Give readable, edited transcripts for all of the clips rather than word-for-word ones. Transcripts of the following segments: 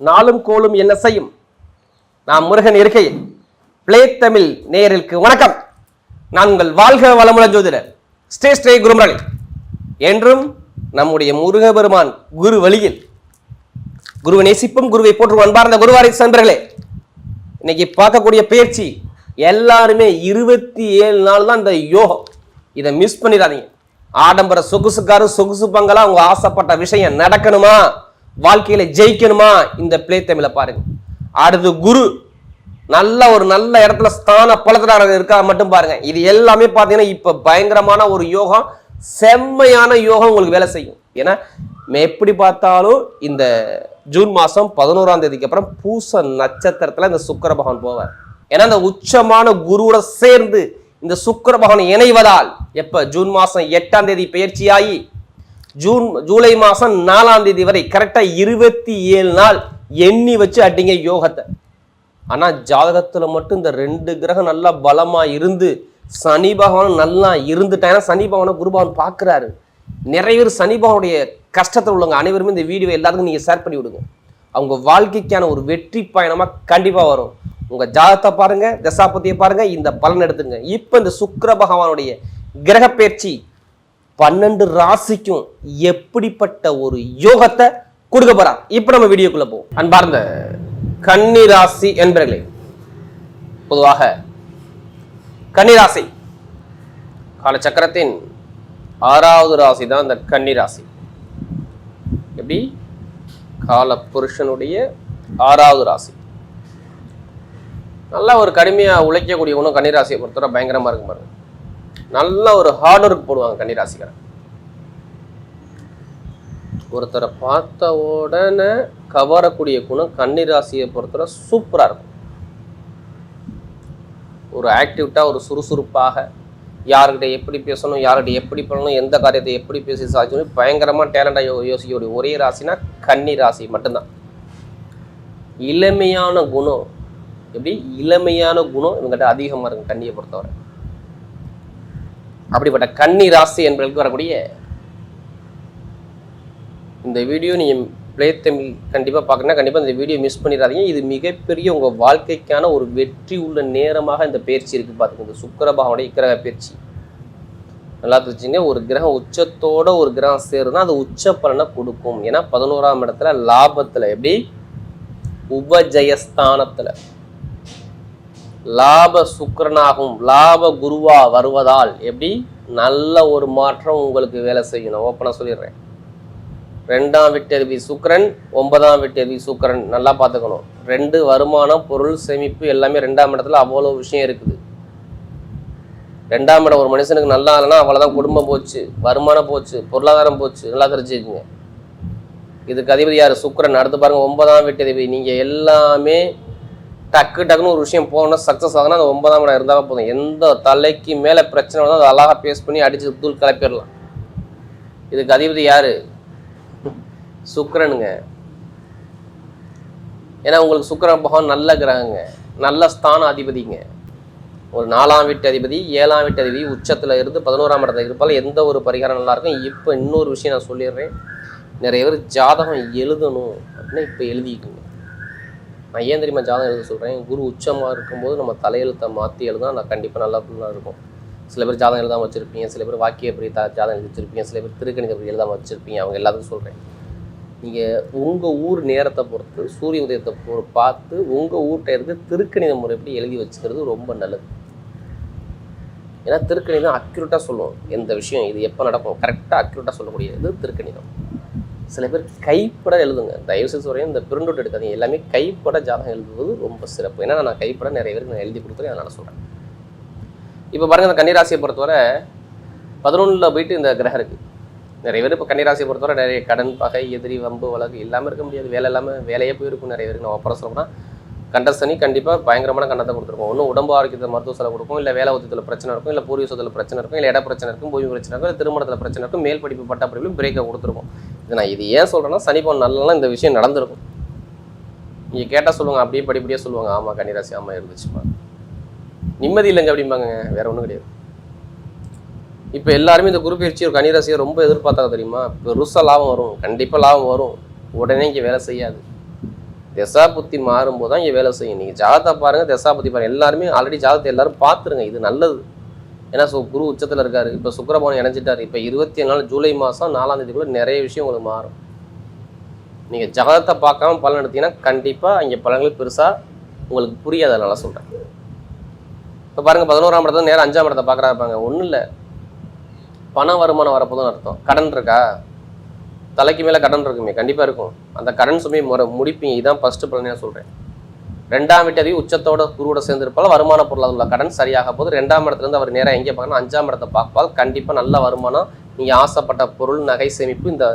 நாளும் கோளும் என்ன செய்யும்? நான் முருகன் இருக்கையில் பிளே தமிழ் நேயர்களுக்கு வணக்கம். நான் உங்கள் வாழ்க வளமுடன் ஜோதிடர் ஸ்ரீ குருமரளி. என்றும் நம்முடைய முருகபெருமான் குரு வழியில் குருவை நேசிப்பும் குருவை போற்றும் அன்பார்ந்த குருவாரி நண்பர்களே, இன்னைக்கு பார்க்கக்கூடிய பயிற்சி எல்லாருமே 27 நாள் தான் இந்த யோகம். இதை மிஸ் பண்ணிடாதீங்க. ஆடம்பர சொகுசுக்காரு சொகுசு பங்களா உங்க ஆசைப்பட்ட விஷயம் நடக்கணுமா, வாழ்க்கையில ஜெயிக்கணுமா, இந்த பிளே தமிழை பாருங்க. அடுத்து குரு நல்ல இடத்துல ஸ்தான பலத்துல இருக்கா மட்டும் பாருங்க. இது எல்லாமே பாத்தீங்கன்னா இப்ப பயங்கரமான ஒரு யோகம், செம்மையான யோகம் உங்களுக்கு வேலை செய்யும். ஏன்னா எப்படி பார்த்தாலும் இந்த ஜூன் மாசம் 11ஆம் தேதிக்கு அப்புறம் பூச நட்சத்திரத்துல இந்த சுக்கிர பகவான் போவார். ஏன்னா இந்த உச்சமான குருவோட சேர்ந்து இந்த சுக்கிர பகவான் இணைவதால் எப்ப ஜூன் மாசம் 8ஆம் தேதி பயிற்சியாகி ஜூலை மாசம் 4ஆம் தேதி வரை கரெக்டா 27 நாள் எண்ணி வச்சு அடிங்க யோகத்தை. ஆனா ஜாதகத்துல மட்டும் இந்த 2 கிரகம் நல்லா பலமா இருந்து சனி பகவான் நல்லா இருந்துட்டாங்கன்னா சனி பகவானை குரு பகவான் பாக்குறாரு. நிறைய பேர் சனி பகவானுடைய கஷ்டத்தில் உள்ளவங்க அனைவருமே இந்த வீடியோ எல்லாத்துக்கும் நீங்க ஷேர் பண்ணி விடுங்க. அவங்க வாழ்க்கைக்கான ஒரு வெற்றி பயணமா கண்டிப்பா வரும். உங்க ஜாதகத்தை பாருங்க, தசாபதியை பாருங்க, இந்த பலன் எடுத்துங்க. இப்ப இந்த சுக்கிர பகவானுடைய கிரக பயிற்சி 12 ராசிக்கும் எப்படிப்பட்ட ஒரு யோகத்தை கொடுக்க போறா. இப்ப நம்ம வீடியோக்குள்ள போவோம். அன்பார்ந்த கன்னி ராசி என்பர்களே, பொதுவாக கன்னி ராசி காலச்சக்கரத்தின் 6வது ராசி தான் இந்த கன்னி ராசி. எப்படி கால புருஷனுடைய 6வது ராசி. நல்லா ஒரு கடுமையா உழைக்கக்கூடிய குணம் கன்னிராசியை பொறுத்தவரை பயங்கரமா இருக்கும் பாருங்க. நல்ல ஒரு ஹார்ட் ஒர்க் போடுவாங்க கன்னிராசிக்காரன். ஒருத்தரை பார்த்த உடனே கவரக்கூடிய குணம் கன்னிராசியை பொறுத்தவரை சூப்பரா இருக்கும். ஒரு ஆக்டிவிட்டா, ஒரு சுறுசுறுப்பாக, யாருக்கிட்ட எப்படி பேசணும், யார்கிட்ட எப்படி பண்ணணும், எந்த காரியத்தை எப்படி பேசி சாதிச்சணும், பயங்கரமா டேலண்டா யோசிக்கக்கூடிய ஒரே ராசினா கன்னி ராசி மட்டும்தான். இளமையான குணம், எப்படி இளமையான குணம் இவங்ககிட்ட அதிகமா இருக்கும் கன்னியை பொறுத்தவரை. அப்படிப்பட்ட கன்னி ராசி என்பதற்கு வரக்கூடிய இந்த வீடியோ நீங்க பிளே தமிழ் கண்டிப்பா பார்க்கணும்னா கண்டிப்பா இந்த வீடியோ மிஸ் பண்ணிடாதீங்க. இது மிகப்பெரிய உங்க வாழ்க்கைக்கான ஒரு வெற்றி உள்ள நேரமாக இந்த பயிற்சி இருக்கு. பாத்துங்க, இந்த சுக்கிர பகவானுடைய கிரக பயிற்சி நல்லா தெரிஞ்சுங்க. ஒரு கிரகம் உச்சத்தோட ஒரு கிரகம் சேருதுன்னா அது உச்ச பலனை கொடுக்கும். ஏன்னா 11ஆம் இடத்துல லாபத்துல, எப்படி உபஜயஸ்தானத்துல லாப சுக்கிரனாகும் லாப குருவா வருவதால் எப்படி நல்ல ஒரு மாற்றம் உங்களுக்கு வேலை செய்யணும். ஓப்பனா சொல்லிடுறேன். 2ஆம் வீட்டதிபதி சுக்கிரன், 9ஆம் வீட்டதிபதி சுக்கிரன் நல்லா பார்த்துக்கணும். 2 வருமானம், பொருள் சேமிப்பு எல்லாமே 2ஆம் இடத்துல அவ்வளோ விஷயம் இருக்குது. 2ஆம் இடம் ஒரு மனுஷனுக்கு நல்லா இல்லைன்னா அவ்வளோதான், குடும்பம் போச்சு, வருமானம் போச்சு, பொருளாதாரம் போச்சு. நல்லா தெரிஞ்சுக்குங்க. இதுக்கு அதிபதி யார்? சுக்கிரன். அடுத்து பாருங்க 9ஆம் வீட்டதிபதி. நீங்க எல்லாமே டக்குன்னு ஒரு விஷயம் போகணும், சக்ஸஸ் ஆகணும், அந்த 9ஆம் இடம் இருந்தால் போதும். எந்த தலைக்கு மேலே பிரச்சனை வந்தால் அதை அழகாக பேஸ் பண்ணி அடிச்சு தூள் கிளப்பிடலாம். இதுக்கு அதிபதி யாரு? சுக்கிரனுங்க. ஏன்னா உங்களுக்கு சுக்கிரன் பகவான் நல்ல கிரகங்க, நல்ல ஸ்தான அதிபதிங்க. ஒரு 4ஆம் வீட்டு அதிபதி, 7ஆம் வீட்டு அதிபதி உச்சத்துல இருந்து 11ஆம் இடத்துல இருப்பால எந்த ஒரு பரிகாரம் நல்லா இருக்கும். இப்போ இன்னொரு விஷயம் நான் சொல்லிடுறேன். நிறைய பேர் ஜாதகம் எழுதணும் அப்படின்னா இப்போ எழுதிக்குங்க. நான் ஏன் தெரியுமா ஜாதகம் எழுத சொல்கிறேன்? குரு உச்சமாக இருக்கும்போது நம்ம தலையெழுத்தை மாற்றி எழுதான் நான் கண்டிப்பாக நல்லா இருக்கும். சில பேர் ஜாதகம் எழுதாமல் வச்சுருப்பீங்க, சில பேர் வாக்கிய பிரி ஜாதகம் எழுதி வச்சுருப்பீங்க, சில பேர் திருக்கணித பிரி எழுதாமல் வச்சுருப்பீங்க. அவங்க எல்லாத்துக்கும் சொல்கிறேன், நீங்கள் உங்கள் ஊர் நேரத்தை பொறுத்து சூரிய உதயத்தை பார்த்து உங்கள் ஊர்கிட்ட இருந்து திருக்கணித முறை எப்படி எழுதி வச்சுக்கிறது ரொம்ப நல்லது. ஏன்னா திருக்கணிதம் அக்யூரேட்டாக சொல்லுவோம். எந்த விஷயம் இது எப்போ நடக்கும் கரெக்டாக அக்யூரேட்டாக சொல்லக்கூடியது திருக்கணிதம். சில பேர் கைப்பட எழுதுங்க. தயவுசெய்து சொல்கிறேன், இந்த பிரிண்ட் எடுக்காதீங்க. எல்லாமே கைப்பட ஜாதகம் எழுதுவது ரொம்ப சிறப்பு. ஏன்னா நான் கைப்பட நிறைய பேருக்கு நான் எழுதி கொடுத்துருக்கேன், அதனால சொல்கிறேன். இப்போ பாருங்கள், இந்த கன்னிராசியை பொறுத்தவரை 11ல் போயிட்டு இந்த கிரகம் இருக்குது. நிறைய பேர் இப்போ கன்னிராசியை பொறுத்தவரை நிறைய கடன், பகை, எதிரி, வம்பு, வழக்கு எல்லாமே இருக்க முடியாது. வேலை இல்லாமல் வேலையே போயிருக்கும் நிறைய பேருக்கு. நம்ம அப்புறம் சொல்லணும்னா கண்டசனி கண்டிப்பாக பயங்கரமான கண்டத்தை கொடுத்துருக்கோம். ஒன்றும் உடம்பு ஆரோக்கியத்தை மருத்துவ செலவு கொடுக்கும், இல்லை வேலை உதயத்தில் பிரச்சனை இருக்கும், இல்லை பூர்வீக சொத்தில் பிரச்சனை இருக்கும், இல்லை இட பிரச்சனை இருக்கும், பூமி பிரச்சனை இருக்கும், இல்லை திருமணத்தில் பிரச்சனை இருக்கும், மேல் படிப்பு பட்டா படிப்பு பிரேக்கை கொடுத்துருக்கோம். நான் இது ஏன் சொல்கிறேன்னா சனி பகவான் நல்லா இந்த விஷயம் நடந்திருக்கும். நீங்கள் கேட்டால் சொல்லுவாங்க, அப்படியே படிப்படியாக சொல்லுவாங்க, ஆமாம் கன்னிராசி ஆமாம் இருந்துச்சுப்பா, நிம்மதி இல்லைங்க அப்படிம்பாங்க. வேற ஒன்றும் கிடையாது. இப்போ எல்லாருமே இந்த குரு பயிற்சி ஒரு கன்னிராசியை ரொம்ப எதிர்பார்த்தாங்க தெரியுமா? பெருசாக லாபம் வரும், கண்டிப்பாக லாபம் வரும். உடனே இங்கே வேலை செய்யாது. திசா புத்தி மாறும்போது தான் இங்கே வேலை செய்யும். நீங்கள் ஜாதகத்தை பாருங்கள், திசா புத்தி பாருங்கள். எல்லாருமே ஆல்ரெடி ஜாதகத்தை எல்லாரும் பார்த்துருங்க, இது நல்லது. ஏன்னா குரு உச்சத்தில் இருக்காரு, இப்போ சுக்கிரபவன் இணைஞ்சிட்டாரு. இப்போ 24 ஜூலை மாதம் 4ஆம் தேதிக்குள்ள நிறைய விஷயம் உங்களுக்கு மாறும். நீங்கள் ஜாதகத்தை பார்க்காம பலன் எடுத்தீங்கன்னா கண்டிப்பாக இங்கே பலன்கள் பெருசாக உங்களுக்கு புரியாது. அதனால சொல்கிறேன். இப்போ பாருங்கள், 11ஆம் இடத்துல நேரம் 5ஆம் இடத்தை பார்க்குறா இருப்பாங்க. ஒன்றும் இல்லை, பண வருமானம் வரப்போதுன்னு அர்த்தம். கடன் இருக்கா, தலைக்கு மேலே கடன் இருக்குமே, கண்டிப்பாக இருக்கும். அந்த கடன் சுமையை முடிப்பீங்க. இதுதான் ஃபஸ்ட்டு பலனே சொல்கிறேன். 2ஆம் வீட்டு உச்சத்தோட குருவோட சேர்ந்திருப்பால் வருமான பொருளாதார உள்ள கடன் சரியாக போது 2ஆம் இடத்துலேருந்து அவர் நேராக எங்கே பார்க்கணும், 5ஆம் இடத்தை பார்ப்பால் கண்டிப்பாக நல்ல வருமானம். நீங்கள் ஆசைப்பட்ட பொருள், நகை சேமிப்பு இந்த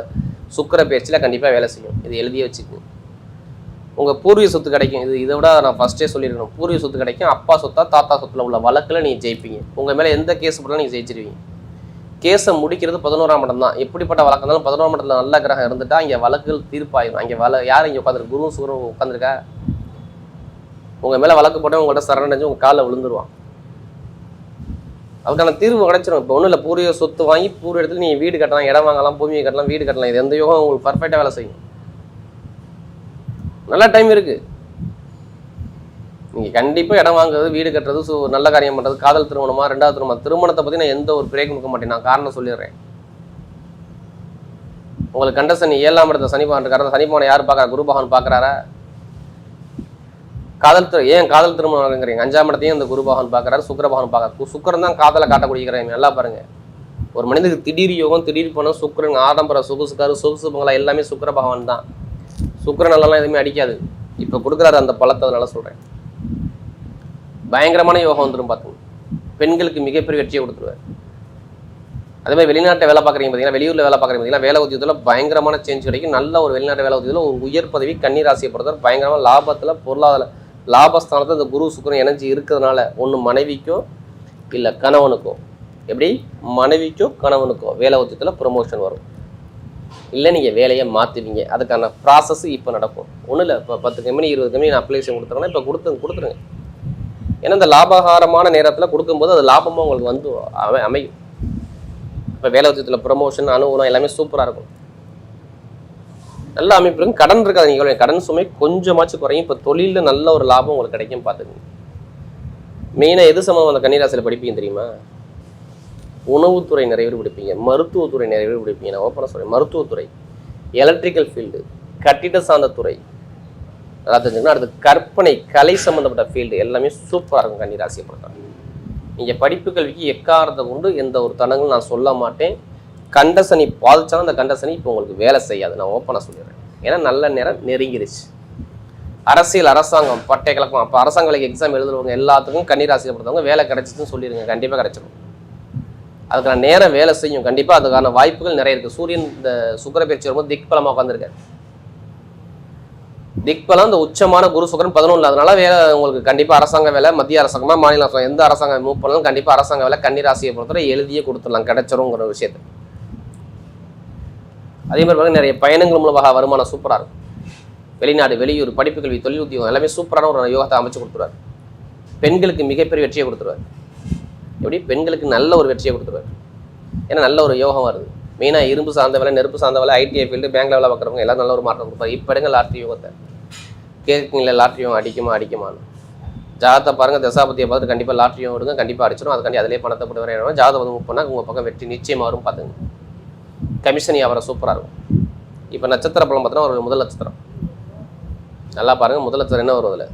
சுக்கிர பயிற்சியில் கண்டிப்பாக வேலை செய்யும். இது எழுதியே வச்சுக்கோங்க. உங்கள் பூர்வீக சொத்து கிடைக்கும். இதை விட நான் ஃபஸ்ட்டே சொல்லியிருக்கணும். பூர்வீக சொத்து கிடைக்கும். அப்பா சொத்தா தாத்தா சொத்தில் உள்ள வழக்கில் நீங்கள் ஜெயிப்பீங்க. உங்கள் மேலே எந்த கேஸ் போட்டாலும் நீங்கள் ஜெயிச்சிருவீங்க. கேஸை முடிக்கிறது 11ஆம் இடம் தான். எப்படிப்பட்ட வழக்கம் இருந்தாலும் 11ஆம் இடத்துல நல்ல கிரகம் இருந்துட்டா இங்கே வழக்குகள் தீர்ப்பாயிடும். அங்கே யார் இங்கே உட்காந்துருக்கு, குருவும் சூரியனும் உட்காந்துருக்கா. உங்கள் மேலே வழக்கு போட்டு உங்கள்கிட்ட சரணடைஞ்சு உங்கள் காலில் விழுந்துருவான். அதுக்கான தீர்வு கிடைச்சிடும். இப்போ ஒன்றும் இல்லை, பூர்வீக சொத்து வாங்கி பூர்வ இடத்துல நீங்கள் வீடு கட்டலாம், இடம் வாங்கலாம், பூமியை கட்டலாம், வீடு கட்டலாம். இது எந்த யோகம் உங்களுக்கு பர்ஃபெக்டாக வேலை செய்யும். நல்ல டைம் இருக்குது. நீங்கள் கண்டிப்பாக இடம் வாங்குறது, வீடு கட்டுறது, நல்ல காரியம் பண்ணுறது, காதல் திருமணமா, 2வது திருமணம். திருமணத்தை பற்றி நான் எந்த ஒரு பிரேக் கொடுக்க மாட்டேன். நான் காரணம் சொல்லிடுறேன். உங்களுக்கு கண்ட சனி 7ஆம் இடத்துல சனி பகவான் இருக்காரு. சனி பகவானை யார் பார்க்குறா, குரு பகவான் பார்க்குறாரா. ஏன் காதல் திருமணம் இருக்கிறீங்க, 5ஆம் இடத்தையும் இந்த குரு பகவான் பார்க்குறாரு, சுக்கிர பகவான் பார்க்குறாரு. சுக்கிரன் தான் காதலை காட்டக்கூடிய நல்லா பாருங்க. ஒரு மனிதனுக்கு திடீர் யோகம், திடீர் பணம், சுக்கிரன் ஆடம்பர சொகுசு பங்களா எல்லாமே சுக்கிர பகவான் தான். சுக்கிரன் நல்லா எதுவுமே அடிக்காது. இப்போ கொடுக்குறாரு அந்த பழத்தை. அதனால சொல்கிறேன், பயங்கரமான யோகம் வந்துடும் பார்த்துங்க. பெண்களுக்கு மிகப்பெரிய வெற்றியை கொடுத்துருவார். அதே மாதிரி வெளிநாட்டை வேலை பார்க்குறீங்க பார்த்தீங்கன்னா, வெளியூரில் வேலை பார்க்குறீங்க பார்த்தீங்கன்னா, வேலை உத்தியத்தில் பயங்கரமான சேஞ்ச் கிடைக்கும். நல்ல ஒரு வெளிநாட்டு வேலை உத்தியத்தில் ஒரு உயர் பதவி, கன்னி ராசியை பொறுத்தவரை பயங்கரமான லாபத்தில், பொருளாதார லாபஸ்தானத்தில் இந்த குரு சுக்கிரன் எனர்ஜி இருக்கிறதுனால ஒன்று மனைவிக்கோ இல்லை கணவனுக்கோ, எப்படி மனைவிக்கோ கணவனுக்கோ வேலை உத்தியத்தில் ப்ரொமோஷன் வரும். இல்லை நீங்கள் வேலையை மாற்றுவீங்க. அதுக்கான ப்ராசஸ் இப்போ நடக்கும். ஒன்றும் இல்லை, இப்போ 10 கம்பெனி 20 கம்பெனி நான் அப்ளிகேஷன் கொடுத்துருக்கேன்னா இப்போ கொடுத்துருங்க. ஏன்னா இந்த லாபகாரமான நேரத்தில் கொடுக்கும்போது அது லாபமாக உங்களுக்கு வந்து அமையும். இப்போ வேலை உத்தியத்தில் ப்ரொமோஷன், அனுகூலம் எல்லாமே சூப்பராக இருக்கும். நல்ல அமைப்பு இருக்கும். கடன் இருக்காது. நீங்கள் கடன் சுமை கொஞ்சமாச்சும் குறையும். இப்போ தொழிலில் நல்ல ஒரு லாபம் உங்களுக்கு கிடைக்கும் பார்த்துக்கோங்க. மெயினாக எது சம்பந்தம் அந்த கன்னிராசியில் படிப்பீங்க தெரியுமா? உணவுத்துறை நிறைய பேர் படிப்பீங்க, மருத்துவத்துறை நிறைய பேர் படிப்பீங்க. நான் ஓப்பனாக சொல்கிறேன், மருத்துவத்துறை, எலக்ட்ரிக்கல் ஃபீல்டு, கட்டிட சார்ந்த துறை, அதாவது தெரிஞ்சுக்கணும். அடுத்து கற்பனை, கலை சம்மந்தப்பட்ட ஃபீல்டு எல்லாமே சூப்பராக இருக்கும் கன்னிராசியை பொறுத்தவரை. நீங்கள் படிப்பு கல்விக்கு எக்காரத்தை கொண்டு எந்த ஒரு தடங்களும் நான் சொல்ல மாட்டேன். கண்டசனி பாதிச்சாலும் அந்த கண்டசனி இப்போ உங்களுக்கு வேலை செய்யாது. நான் ஓப்பனாக சொல்லிடுறேன். ஏன்னா நல்ல நேரம் நெருங்கிருச்சு. அரசியல், அரசாங்கம், பட்டை கலக்கம், அப்போ அரசாங்க வேலைக்கு எக்ஸாம் எழுதுறவங்க எல்லாத்துக்கும் கன்னிராசியை பொறுத்தவங்க வேலை கிடைச்சிச்சுன்னு சொல்லிடுங்க. கண்டிப்பாக கிடைச்சிடும். அதுக்கான நேரம் வேலை செய்யும். கண்டிப்பாக அதுக்கான வாய்ப்புகள் நிறைய இருக்குது. சூரியன் இந்த சுக்கிர பயிற்சி வரும்போது திக்பலமாக உட்காந்துருக்காரு. திக்பலம் இந்த உச்சமான குரு சுக்கிரன் 11. அதனால வேலை உங்களுக்கு கண்டிப்பாக அரசாங்க வேலை, மத்திய அரசாங்கமாக மாநில அரசாங்கம் எந்த அரசாங்கம் மூவ் பண்ணாலும் கண்டிப்பாக அரசாங்க வேலை கன்னிராசியை பொறுத்தவரை எழுதியே கொடுத்துடலாம், கிடைச்சிருங்கிற விஷயத்தை. அதே மாதிரி பாருங்க, நிறைய பயணங்கள் மூலமாக வருமானம் சூப்பராக இருக்கும். வெளிநாடு, வெளியூர், படிப்பு கல்வி, தொழில் உத்தியோகம் எல்லாமே சூப்பரான ஒரு யோகத்தை அமைச்சு கொடுத்துருவார். பெண்களுக்கு மிகப்பெரிய வெற்றியை கொடுத்துருவார். எப்படி பெண்களுக்கு நல்ல ஒரு வெற்றியை கொடுத்துருவார். ஏன்னா நல்ல ஒரு யோகம் வருது. மெயினாக இரும்பு சார்ந்த வேலை, நெருப்பு சார்ந்த வேலை, ஐடிஐ ஃபீல்டு, பேங்க்ல வேலை பார்க்குறவங்க எல்லாம் நல்ல ஒரு மாற்றம் கொடுப்பாரு. இப்போ எடுங்க லாட்ரி யோகத்தை. கேட்குங்களா லாட்ரி யோகம் அடிக்குமான்னு ஜாதகத்தை பாருங்கள். தசாபதியை பார்த்துட்டு கண்டிப்பாக லாட்ரி யோகம் விடுங்க, கண்டிப்பாக அடிச்சிடும். அதுக்காண்டி அதிலே பணத்தை போட்டு வரையணும். ஜாதகம் வந்து மூவ் பண்ணால் உங்கள் பக்கம் வெற்றி நிச்சயமாக வரும் பார்த்துங்க. கமிஷன் வியாபாரம் சூப்பராக இருக்கும். இப்போ நட்சத்திர பலம் பார்த்தோன்னா ஒரு முதல் நட்சத்திரம் நல்லா பாருங்கள். முதல் நட்சத்திரம் என்ன வரும்? அதில்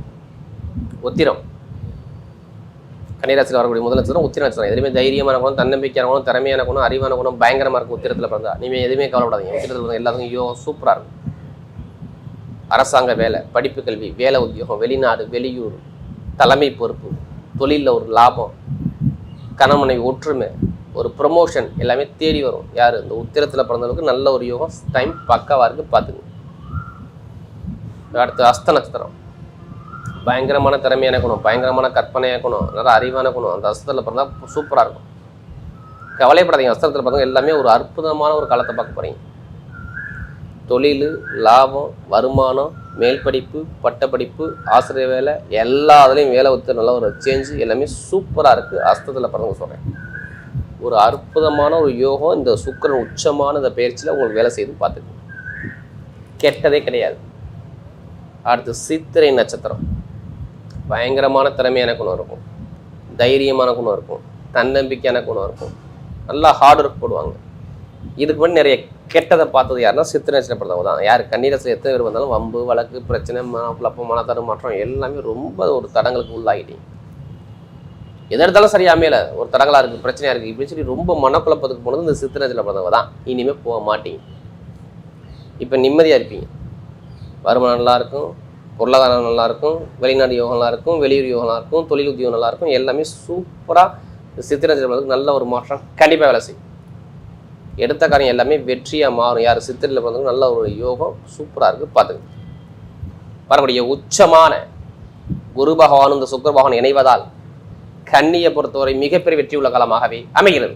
உத்திரம். கன்னிராசியில் வரக்கூடிய முதல் நட்சத்திரம் உத்திர நட்சத்திரம். எதுவுமே தைரியமான குணம், தன்னம்பிக்கையான குணம், திறமையான குணம், அறிவான குணம் பயங்கரமாக இருக்கும். உத்திரத்தில் பிறந்தா நீங்கள் எதுவுமே கவலைப்படாதீங்க. உத்திரத்தில் பிறந்த எல்லாத்துக்கும் யோகம் சூப்பராக இருக்கும். அரசாங்க வேலை, படிப்பு கல்வி, வேலை உத்தியோகம், வெளிநாடு, வெளியூர், தலைமை பொறுப்பு, தொழிலில் ஒரு லாபம், கணவனை ஒற்றுமை, ஒரு ப்ரொமோஷன் எல்லாமே தேடி வரும். யார்? இந்த உத்திரத்தில் பிறந்தவங்களுக்கு நல்ல ஒரு யோகம் டைம் பக்காவாக இருக்குது பார்த்துங்க. அடுத்து அஸ்த நட்சத்திரம். பயங்கரமான திறமையான குணம், பயங்கரமான கற்பனையான குணம், நல்ல அறிவான குணம். அந்த அஸ்தத்தில் பிறந்தால் சூப்பராக இருக்கும். கவலைப்படாதீங்க. அஸ்தத்தில் பிறந்தவங்க எல்லாமே ஒரு அற்புதமான ஒரு காலத்தை பார்க்க போகிறீங்க. தொழில், லாபம், வருமானம், மேல் படிப்பு, பட்டப்படிப்பு, ஆசிரியர் வேலை எல்லா இதுலேயும் வேலை ஒத்து நல்ல ஒரு சேஞ்சு எல்லாமே சூப்பராக இருக்குது. அஸ்தத்தில் பிறந்தவங்க சொல்கிறேன். ஒரு அற்புதமான ஒரு யோகம் இந்த சுக்கிரன் உச்சமான இந்த பயிற்சியில் உங்களுக்கு வேலை செய்து பார்த்துக்கணும். கெட்டதே கிடையாது. அடுத்து சித்திரை நட்சத்திரம். பயங்கரமான திறமையான குணம் இருக்கும், தைரியமான குணம் இருக்கும், தன்னம்பிக்கையான குணம் இருக்கும், நல்லா ஹார்ட் ஒர்க் போடுவாங்க. இதுக்கு முன்னாடி நிறைய கெட்டதை பார்த்தது யாருன்னா சித்திரை நட்சத்திரப்படுறவங்க தான். யார் கன்னிராசியில் எத்தனை பேர் வந்தாலும் வம்பு வழக்கு பிரச்சனை குழப்பம் மனத்தடுமாற்றம் எல்லாமே ரொம்ப ஒரு தடங்களுக்கு உள்ளாகிட்டீங்க. எதை எடுத்தாலும் சரியா அமையல, ஒரு தடங்களாக இருக்குது, பிரச்சனையாக இருக்குது இப்படின்னு சொல்லி ரொம்ப மனக்குழப்பத்துக்கு போனது இந்த சித்திரை நட்சத்திரப்படுறவங்க தான். இனிமேல் போக மாட்டீங்க. இப்போ நிம்மதியாக இருப்பீங்க. வருமானம் நல்லாயிருக்கும், பொருளாதாரம் நல்லாயிருக்கும், வெளிநாடு யோகம் நல்லாயிருக்கும், வெளியூர் யோகம் நல்லாயிருக்கும், தொழில் உத்தியோகம் நல்லாயிருக்கும். எல்லாமே சூப்பராக சித்திரை நட்சத்திரத்துக்கு நல்ல ஒரு மாற்றம் கண்டிப்பாக வேலை செய்யும். எடுத்த காரியம் எல்லாமே வெற்றியாக மாறும். யார் சித்திரையில் பிறந்தவங்க நல்ல ஒரு யோகம் சூப்பராக இருக்குது. பார்த்துங்க. வரக்கூடிய உச்சமான குரு பகவானும் இந்த சுக்கிர பகவான் இணைவதால் கன்னியை பொறுத்தவரை மிகப்பெரிய வெற்றி உள்ள காலமாகவே அமைகிறது.